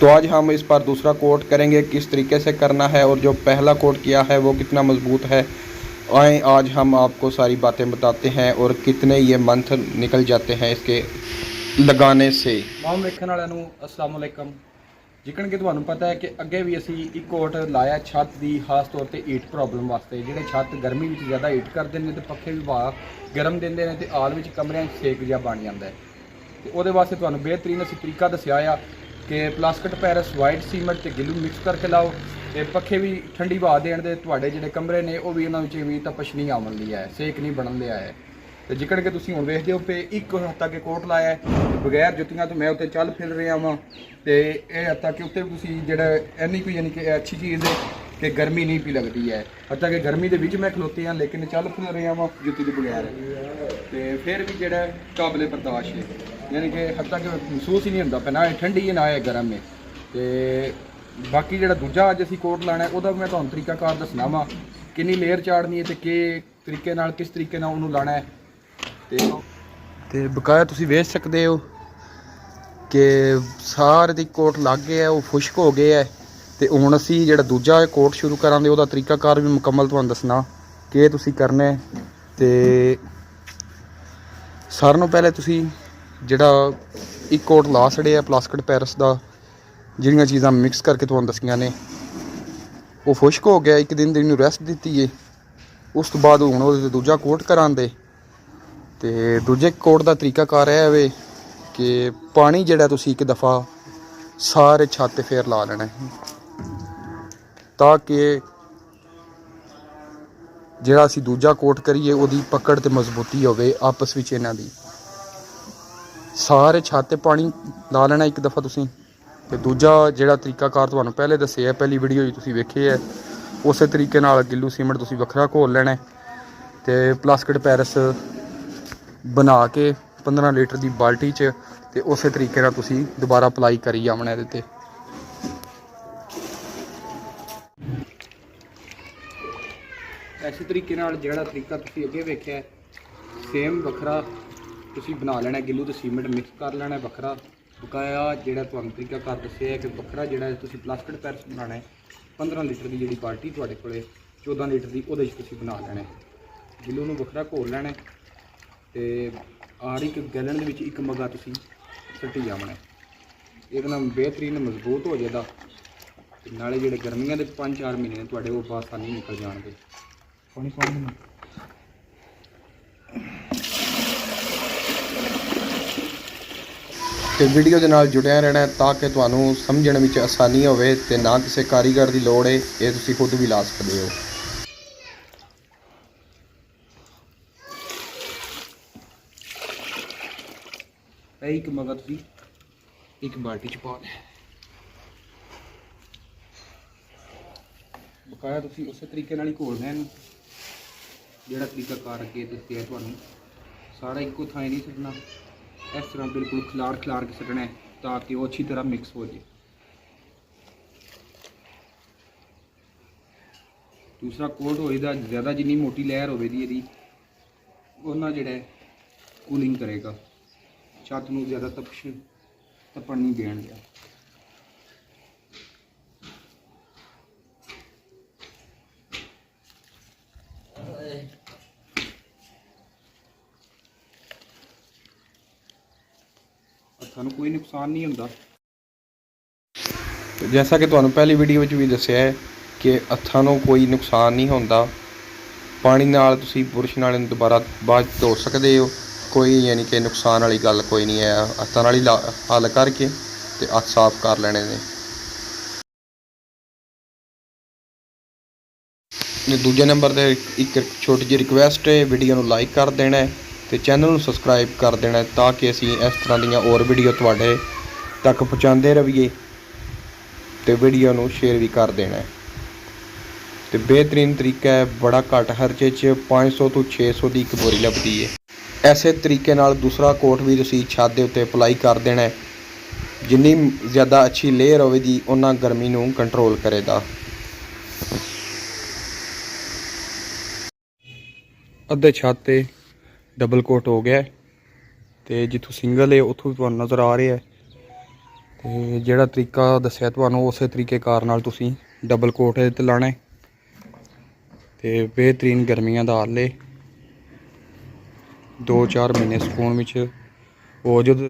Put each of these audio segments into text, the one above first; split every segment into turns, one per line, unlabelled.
तो आज हम इस पर दूसरा कोट करेंगे, किस तरीके से करना है और जो पहला कोट किया है वो कितना मज़बूत है। आए आज हम आपको सारी बातें बताते हैं और कितने ये मंथ निकल जाते हैं इसके लगाने से।
तमाम वेखण वालिਆਂ ਨੂੰ अस्सलाम वालेकुम। जिकन कि ਤੁਹਾਨੂੰ पता है कि अगे भी असी एक कोट लाया छत की, खास तौर पर हीट प्रॉब्लम वास्ते। ਜਿਹੜੇ छत गर्मी में ज़्यादा हीट करते हैं तो पखे भी हवा गर्म देंगे हैं तो आल में कमरिਆਂ सेक जिहा बन जाता है। तो वो वास्ते ਤੁਹਾਨੂੰ बेहतरीन असी तरीका दसिया आ कि प्लास्टिक पैरस वाइट सीमेंट ते गिलू मिक्स करके लाओ तो पखे भी ठंडी हवा देण दे, तुहाडे जिहड़े कमरे ने वो भी उन्हां भी तपश नहीं आवन लिया है, सेक नहीं बनन लिया है। तो जिकन कि तुसीं हुण वेखदे हो पे एक हत्ता के कोट लाया है बगैर जुत्तियां तो मैं उत्ते चल फिर रहा वां ते ये हत्ता के उत्ते तुसीं जिहड़ा इन्नी कोई यानी कि अच्छी चीज़ है कि गर्मी नहीं पी लगती है। हत्ता कि गर्मी के विच मैं खलोते हाँ लेकिन चल फिर रहा वां जुत्ती के बगैर तो फिर भी जिहड़ा काबिले बर्दाश्त है, यानी कि हत्ता कि महसूस ही नहीं होंदा ना ठंडी है ना है गर्म है। तो बाकी जिहड़ा दूजा अज असीं कोट लाना है उहदा मैं तुहानूं तरीकाकार दसना वा किन्नी लेयर चाड़नी है तो कि तरीके नाल किस तरीके नाल उहनूं लाना है। तो बकाया तुसीं वेख सकते हो कि सारे दी कोट लग गए है, वो खुश्क हो गए है। तो हुण असीं जिहड़ा दूजा कोट शुरू करांगे उहदा तरीकाकार भी मुकम्मल तुहानूं दसना कि तुसीं करना है। तो सारें नालों पहले तुसीं जिहड़ा एक कोट ला छड़िया प्लास्टिक पैरस दा, जिहड़ियां चीज़ां मिक्स करके तुहानूं दसियां ने वो खुश्क हो गया, एक दिन दी इहनूं रैस्ट दित्ती है। उस तो बाद हुण ओहदे ते दूजा कोट करांदे। तो दूजे कोट का तरीकाकार है वे कि पानी जिहड़ा तुसीं एक दफ़ा सारे छत ते फेर ला लेना है ताकि जिहड़ा असीं दूजा कोट करिए उहदी पकड़ ते मजबूती होवे आपस विच इन्हां दी। सारे छत ते पानी ला लेना एक दफ़ा तुसीं। ते दूजा जिहड़ा तरीकाकार तुहानूं पहले दस्सिआ है, पहली वीडियो तुसीं वेखी है, उस तरीके नाल गिल्लू सीमेंट तुसीं वखरा घोल लेना है। ते प्लास्टिक पैरस बना के 15 लीटर की बाल्टी च ते उस तरीके नाल तुसीं दोबारा अप्लाई करी जावना इहदे ते। इस तरीके नाल जिहड़ा तरीका तुसीं अगे वेखिआ सेम वखरा तुसीं बना लेना, गिल्लू ते सीमेंट मिक्स कर लेना वखरा। बकाया जिहड़ा तुहानूं तरीकाकार दस्सिआ है कि वखरा जिहड़ा तुसीं प्लास्टिक पैरस बनाना है 15 लीटर की जिहड़ी बाल्टी तुहाडे कोले 14 लीटर की उहदे च तुसीं बना लेना है। गिल्लू नूं वखरा घोल लेना है ते हर एक गैलन दे विच एक मग्गा तुसीं सट्टी जावना है। इहदे नाल बेहतरीन मजबूत हो जाएगा ते नाले जिहड़े गर्मियां दे 5-4 महीने ने तुहाडे वो आसानी निकल जाणगे। पानी
तो वीडियो के नाल जुड़िया रहना है ताकि तुहानूं समझण विच आसानी होवे ते ना किसी कारीगर की लोड़ है, ये तुसीं खुद भी ला सकते हो।
एक मग्गा तुसीं एक बाल्टी च पा लें। बकाया तुसीं उस तरीके नाल ही घोलना है, जिहड़ा तरीकाकार अगे दस्सिआ तुहानूं सारा इक्को थां नहीं छड्डना, इस तरह बिल्कुल खिलार खिलार के छड्डना है ताकि वो अच्छी तरह मिक्स हो जाए। दूसरा कोट होएगा ज़्यादा जिन्नी मोटी लहर होगी यदि उन्ना जिहड़ा कूलिंग करेगा, छत नूं ज़्यादा तपन नहीं देणगा। हत्थां नूं कोई नुकसान नहीं होंदा।
तो जैसा कि तुहानूं पहली वीडियो में भी दस्सिआ है कि हत्थां नूं कोई नुकसान नहीं होंदा। पानी नाल तुसीं बुरश नाल दोबारा बाद धो सकते हो, कोई यानी कि नुकसान वाली गल कोई नहीं है। हत्थां नाल ही हल करके ते हत्थ साफ कर लेने ने। दूजे नंबर पर एक छोटी जी रिक्वेस्ट है, वीडियो नूं लाइक कर देना है तो चैनल नूं सबसक्राइब कर देना है ताकि असीं इस तरह दीयां होर वीडियो तुहाडे तक पहुँचाते रहिए। तो वीडियो नूं शेयर भी कर देना है। तो बेहतरीन तरीका है, बड़ा घट खर्चे च 500 तो 600 की एक बोरी लभदी है। ऐसे तरीके नाल दूसरा कोट भी तुसीं छत दे उत्ते अप्लाई कर देना है। जिन्नी ज़्यादा अच्छी लेयर होवेगी उन्ना गर्मी नूं कंट्रोल करेगा। अद्धे छत ते डबल कोट हो गया तो जिथों सिंगल है उतों भी तुहानूं नज़र आ रहा है।
ਤੇ ਜਿਹੜਾ ਤਰੀਕਾ ਦੱਸਿਆ ਤੁਹਾਨੂੰ ਉਸੇ ਤਰੀਕੇ ਕਾਰ ਨਾਲ ਤੁਸੀਂ ਡਬਲ ਕੋਟ ਇਹਦੇ 'ਤੇ ਲਾਣਾ ਤੇ ਬਿਹਤਰੀਨ ਗਰਮੀਆਂ ਦਾ ਹੱਲ ਏ। 2-4 ਮਹੀਨੇ ਸਕੂਨ ਵਿੱਚ ਹੋ ਜਦੋਂ।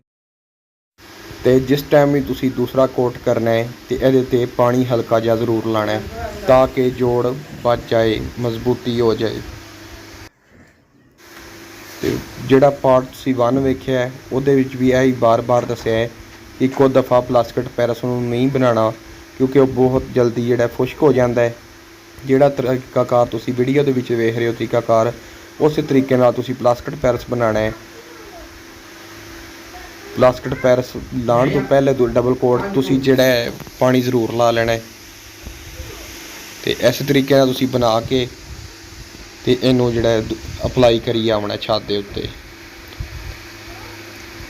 ਤੇ ਜਿਸ ਟਾਈਮ ਵੀ ਤੁਸੀਂ ਦੂਸਰਾ ਕੋਟ ਕਰਨਾ ਹੈ ਤੇ ਇਹਦੇ 'ਤੇ ਪਾਣੀ ਹਲਕਾ ਜਿਹਾ ਜ਼ਰੂਰ ਲਾਣਾ ਹੈ ਤਾਂ ਕਿ ਜੋੜ ਬਚ ਜਾਏ, ਮਜ਼ਬੂਤੀ ਹੋ ਜਾਏ। ਤੇ ਜਿਹੜਾ ਪਾਰਟ ਤੁਸੀਂ 1 ਵੇਖਿਆ ਹੈ ਉਹਦੇ ਵਿੱਚ ਵੀ ਇਹੀ ਬਾਰ-ਬਾਰ ਦੱਸਿਆ ਹੈ ਕਿ ਇੱਕੋ ਦਫਾ ਪਲਾਸਟਿਕ ਪੈਰਸ ਨੂੰ ਨਹੀਂ ਬਣਾਉਣਾ ਕਿਉਂਕਿ ਉਹ ਬਹੁਤ ਜਲਦੀ ਜਿਹੜਾ ਖੁਸ਼ਕ ਹੋ ਜਾਂਦਾ ਹੈ। ਜਿਹੜਾ ਤਰੀਕਾਕਾਰ ਤੁਸੀਂ ਵੀਡੀਓ ਦੇ ਵਿੱਚ ਵੇਖ ਰਹੇ ਹੋ ਤਰੀਕਾਕਾਰ, ਉਸੇ ਤਰੀਕੇ ਨਾਲ ਤੁਸੀਂ ਪਲਾਸਟਿਕ ਪੈਰਸ ਬਣਾਉਣਾ ਹੈ। ਪਲਾਸਟਿਕ ਪੈਰਸ ਲਾਉਣ ਤੋਂ ਪਹਿਲੇ ਡਬਲ ਕੋਟ ਤੁਸੀਂ ਜਿਹੜਾ ਹੈ ਪਾਣੀ ਜ਼ਰੂਰ ਲਾ ਲੈਣਾ ਹੈ। ਤੇ ਇਸ ਤਰੀਕੇ ਨਾਲ ਤੁਸੀਂ ਬਣਾ ਕੇ ਤੇ ਇਹਨੂੰ ਜਿਹੜਾ ਅਪਲਾਈ ਕਰੀ ਆਉਣਾ ਛੱਤ ਦੇ ਉੱਤੇ।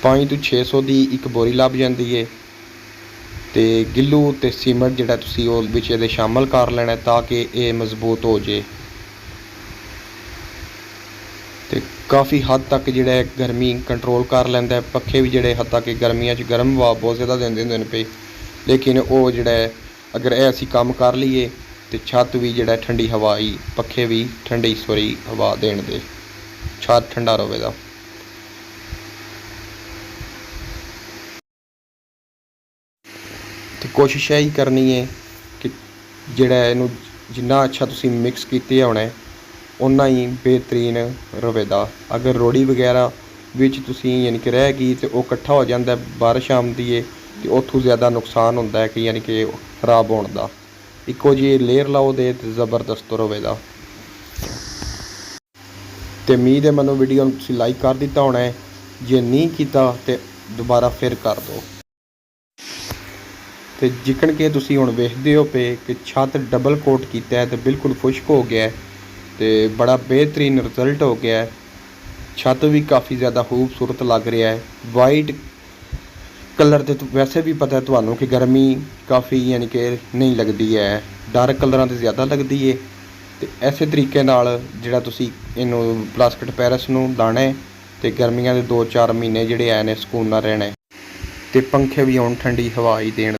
5 ਤੋਂ 600 ਦੀ ਇੱਕ ਬੋਰੀ ਲੱਭ ਜਾਂਦੀ ਹੈ ਤੇ ਗਿੱਲੂ ਤੇ ਸੀਮੈਂਟ ਜਿਹੜਾ ਤੁਸੀਂ ਉਹ ਵਿੱਚ ਇਹਦੇ ਸ਼ਾਮਲ ਕਰ ਲੈਣਾ ਤਾਂ ਕਿ ਇਹ ਮਜ਼ਬੂਤ ਹੋ ਜੇ ਤੇ ਕਾਫੀ ਹੱਦ ਤੱਕ ਜਿਹੜਾ ਹੈ ਗਰਮੀ ਕੰਟਰੋਲ ਕਰ ਲੈਂਦਾ ਹੈ। ਪੱਖੇ ਵੀ ਜਿਹੜੇ ਹੱਦ ਤੱਕ ਗਰਮੀਆਂ 'ਚ ਗਰਮ ਹਵਾ ਬਹੁਤ ਜ਼ਿਆਦਾ ਦਿੰਦੇ ਹੁੰਦੇ ਨੇ ਪਏ, ਲੇਕਿਨ ਉਹ ਜਿਹੜਾ ਹੈ ਅਗਰ ਇਹ ਅਸੀਂ ਕੰਮ ਕਰ ਲਈਏ ਤੇ ਛੱਤ ਵੀ ਜਿਹੜਾ ਠੰਡੀ ਹਵਾ ਹੀ, ਪੱਖੇ ਵੀ ਠੰਡੀ ਹਵਾ ਦੇਣ ਦੇ, ਛੱਤ ਠੰਡਾ ਰਹੇਗਾ। ਤੇ ਕੋਸ਼ਿਸ਼ ਇਹੀ ਕਰਨੀ ਹੈ ਕਿ ਜਿਹੜਾ ਇਹਨੂੰ ਜਿੰਨਾ ਅੱਛਾ ਤੁਸੀਂ ਮਿਕਸ ਕੀਤੇ ਹੋਣਾ ਓਨਾ ਹੀ ਬਿਹਤਰੀਨ ਰਹੇਗਾ। ਅਗਰ ਰੋੜੀ ਵਗੈਰਾ ਵਿੱਚ ਤੁਸੀਂ ਯਾਨੀ ਕਿ ਰਹਿ ਗਈ ਤੇ ਉਹ ਇਕੱਠਾ ਹੋ ਜਾਂਦਾ, ਬਾਰਿਸ਼ ਆਉਂਦੀ ਹੈ ਤੇ ਉੱਥੋਂ ਜ਼ਿਆਦਾ ਨੁਕਸਾਨ ਹੁੰਦਾ ਹੈ ਕਿ ਯਾਨੀ ਕਿ ਖਰਾਬ ਹੋਣ ਦਾ। ਇੱਕੋ ਜਿਹੀ ਲੇਅਰ ਲਾਓ ਦੇ ਤੇ ਜ਼ਬਰਦਸਤ ਰਹੇਗਾ। ਤੇ ਉਮੀਦ ਹੈ ਮੈਨੂੰ ਵੀਡੀਓ ਨੂੰ ਤੁਸੀਂ ਲਾਈਕ ਕਰ ਦਿੱਤਾ ਹੋਣਾ ਹੈ, ਜੇ ਨਹੀਂ ਕੀਤਾ ਤੇ ਦੁਬਾਰਾ ਫਿਰ ਕਰ ਦਿਓ। ਤੇ ਜਿਕਣ ਕਿ ਤੁਸੀਂ ਹੁਣ ਵੇਖਦੇ ਹੋ ਪਏ ਕਿ ਛੱਤ ਡਬਲ ਕੋਟ ਕੀਤਾ ਹੈ ਤੇ ਬਿਲਕੁਲ ਖੁਸ਼ਕ ਹੋ ਗਿਆ ਹੈ ਤੇ ਬੜਾ ਬਿਹਤਰੀਨ ਰਿਜ਼ਲਟ ਹੋ ਗਿਆ ਹੈ। ਛੱਤ ਵੀ ਕਾਫੀ ਜ਼ਿਆਦਾ ਖੂਬਸੂਰਤ ਲੱਗ ਰਿਹਾ ਹੈ। ਵਾਈਟ ਕਲਰ ਤੇ ਵੈਸੇ ਵੀ ਪਤਾ ਤੁਹਾਨੂੰ ਕਿ ਗਰਮੀ ਕਾਫੀ ਯਾਨੀ ਕਿ ਨਹੀਂ ਲੱਗਦੀ ਹੈ, ਡਾਰਕ ਕਲਰਾਂ 'ਤੇ ਜ਼ਿਆਦਾ ਲੱਗਦੀ ਹੈ। ਤੇ ਇਸੇ ਤਰੀਕੇ ਨਾਲ ਜਿਹੜਾ ਤੁਸੀਂ ਇਹਨੂੰ ਪਲਾਸਟਿਕ ਪੈਰਸ ਨੂੰ ਲਾਣਾ ਹੈ ਤੇ ਗਰਮੀਆਂ ਦੇ 2-4 ਮਹੀਨੇ ਜਿਹੜੇ ਆਏ ਨੇ ਸਕੂਨ ਨਾਲ ਰਹਿਣਾ ਹੈ ਤੇ ਪੰਖੇ ਵੀ ਹੁਣ ਠੰਡੀ ਹਵਾ ਹੀ ਦੇਣ।